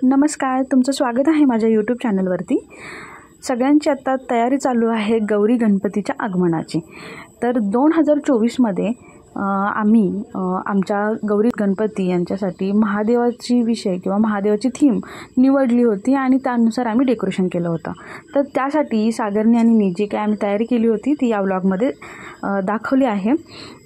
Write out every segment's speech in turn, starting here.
नमस्कार, तुमचं स्वागत आहे माझ्या यूट्यूब चॅनलवरती। सगळ्यांची आता तयारी चालू आहे गौरी गणपतीच्या आगमनाची। तर 2024मध्ये आम्ही आमच्या गौरी गणपती यांच्यासाठी महादेवाची विषय किंवा महादेवाची थीम निवडली होती आणि त्यानुसार आम्ही डेकोरेशन केलं होतं। तर त्यासाठी सागरने आणि मी जी काही आम्ही तयारी केली होती ती या व्लॉगमध्ये दाखवली आहे।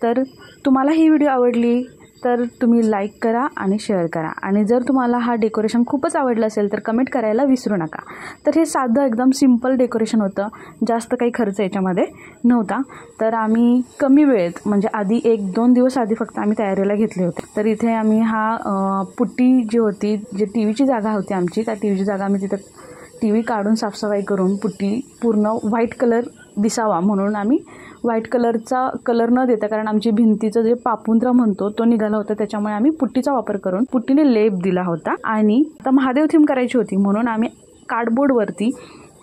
तर तुम्हाला ही व्हिडिओ आवडली तर तुम्ही लाईक करा आणि शेअर करा, आणि जर तुम्हाला हा डेकोरेशन खूपच आवडलं असेल तर कमेंट करायला विसरू नका। तर हे साधं एकदम सिंपल डेकोरेशन होतं, जास्त काही खर्च याच्यामध्ये नव्हता। तर आम्ही कमी वेळेत म्हणजे आधी 1-2 दिवस आधी फक्त आम्ही तयारीला घेतले होते। तर इथे आम्ही हा पुट्टी जी होती, जी टीव्हीची जागा होती आमची, त्या टीव्हीची जागा आम्ही तिथे टीव्ही काढून साफसफाई करून पुट्टी पूर्ण व्हाईट कलर दिसावा म्हणून आम्ही व्हाईट कलरचा कलर न देता, कारण आमची भिंतीचं जे पापुंद्रा म्हणतो तो निघाला होता, त्याच्यामुळे आम्ही पुट्टीचा वापर करून पुट्टीने लेप दिला होता। आणि आता महादेव थीम करायची होती म्हणून आम्ही कार्डबोर्डवरती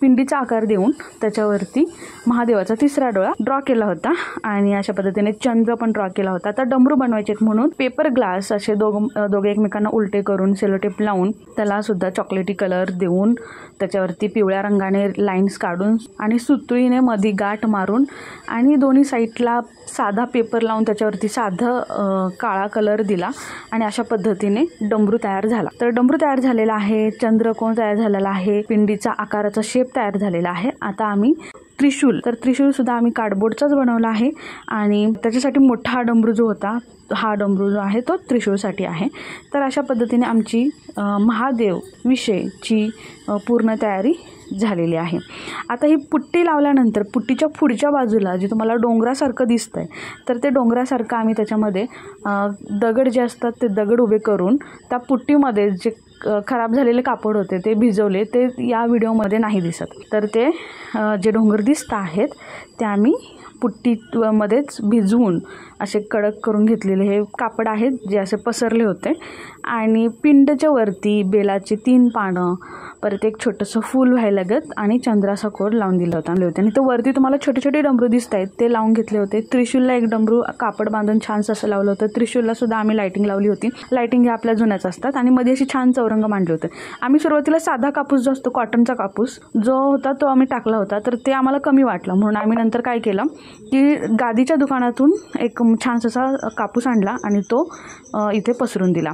पिंडीचा आकार देऊन त्याच्यावरती महादेवाचा तिसरा डोळा ड्रॉ केला होता आणि अशा पद्धतीने चंद्र पण ड्रॉ केला होता। आता डमरू बनवायचे म्हणून पेपर ग्लास असे दोघे एकमेकांना उलटे करून सेलोटेप लावून त्याला सुद्धा चॉकलेटी कलर देऊन त्याच्यावरती पिवळ्या रंगाने लाईन्स काढून आणि सुतळीने मध्ये गाठ मारून आणि दोन्ही साईडला साधा पेपर लावून त्याच्यावरती साधा काळा कलर दिला आणि अशा पद्धतीने डमरू तयार झाला। तर डमरू तयार झालेला आहे, चंद्रकोन तयार झालेला आहे, पिंडीचा आकाराचा शेप तयार झालेला आहे। आता आम्ही त्रिशूल सुद्धा आम्ही कार्डबोर्डचाच बनवला आहे आणि त्याच्यासाठी मोठा डमरू जो होता, हा डमरू जो आहे तो त्रिशूलसाठी आहे। तर अशा पद्धतीने आमची महादेव विषयची पूर्ण तयारी झालेली आहे। आता ही पुट्टी लावल्यानंतर पुट्टीच्या पुढच्या बाजूला जे तुम्हाला डोंगरासारखं दिसतंय, तर ते डोंगरासारखं आम्ही त्याच्यामध्ये दगड जे असतात ते दगड उभे करून त्या पुट्टीमध्ये जे खराब झालेले कापड होते ते भिजवले, ते या व्हिडिओमध्ये नाही दिसत। तर ते जे डोंगर दिसत आहेत ते आम्ही पुट्टीमध्येच भिजवून असे कडक करून घेतलेले हे कापड आहेत जे असे पसरले होते। आणि पिंडच्या वरती बेलाची 3 पानं, परत एक छोटंसं फूल व्हायलागत आणि चंद्राचा कोड लावून दिला होता आणि तो वरती तुम्हाला छोटे छोटे डमरू दिसत आहेत ते लावून घेतले होते। त्रिशूलला एक डमरू कापड बांधून छानसं असं लावलं होतं। त्रिशूलला सुद्धा आम्ही लाईटिंग लावली होती। लाईटिंग ह्या आपल्या जुन्याच असतात आणि मध्ये अशी छान चौरंग मांडले होते। आम्ही सुरुवातीला साधा कापूस जो असतो, कॉटनचा कापूस जो होता तो आम्ही टाकला होता, तर ते आम्हाला कमी वाटलं म्हणून आम्ही नंतर काय केलं की गादीच्या दुकानातून एक छानसा कापूस आणला आणि तो इथे पसरून दिला।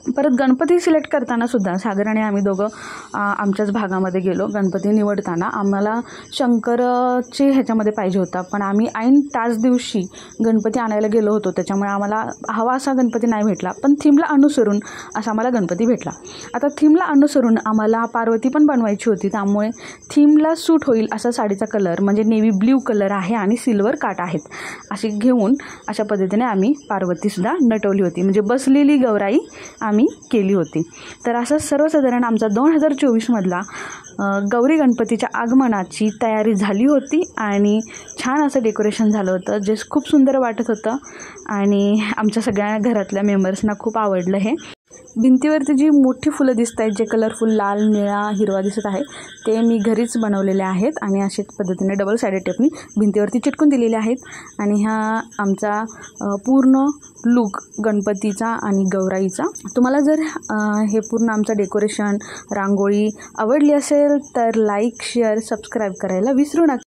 परत गणपती सिलेक्ट करताना सुद्धा सागर आणि आम्ही दोघं आमच्याच भागामध्ये गेलो। गणपती निवडताना आम्हाला शंकरचे ह्याच्यामध्ये पाहिजे होता, पण आम्ही ऐन त्याच दिवशी गणपती आणायला गेलो होतो, त्याच्यामुळे आम्हाला हवा असा गणपती नाही भेटला, पण थीमला अनुसरून असा आम्हाला गणपती भेटला। आता थीमला अनुसरून आम्हाला पार्वती पण बनवायची होती, त्यामुळे थीमला सूट होईल असा साडीचा कलर म्हणजे नेव्ही ब्ल्यू कलर आहे आणि सिल्वर काट आहेत अशी घेऊन अशा पद्धतीने आम्ही पार्वतीसुद्धा नटवली होती, म्हणजे बसलेली गौराई आम्ही केली होती। तर असं सर्वसाधारण आमचा 2024मधला गौरी गणपतीच्या आगमनाची तयारी झाली होती आणि छान असं डेकोरेशन झालं होतं जे खूप सुंदर वाटत होतं आणि आमच्या सगळ्या घरातल्या मेंबर्सना खूप आवडलं। हे भिंतीवरती जी मोठी फुलं दिसत आहेत, जे कलरफुल लाल, निळा, हिरवा दिसत आहे, ते मी घरीच बनवलेले आहेत आणि अशाच पद्धतीने डबल साइडेड टेपनी भिंतीवरती चिटकून दिलेले आहेत। आणि हा आमचा पूर्ण लुक गणपतीचा आणि गौराईचा। तुम्हाला जर हे पूर्ण आमचं डेकोरेशन, रांगोळी आवडली असेल तर लाईक, शेअर, सबस्क्राईब करायला विसरू नका।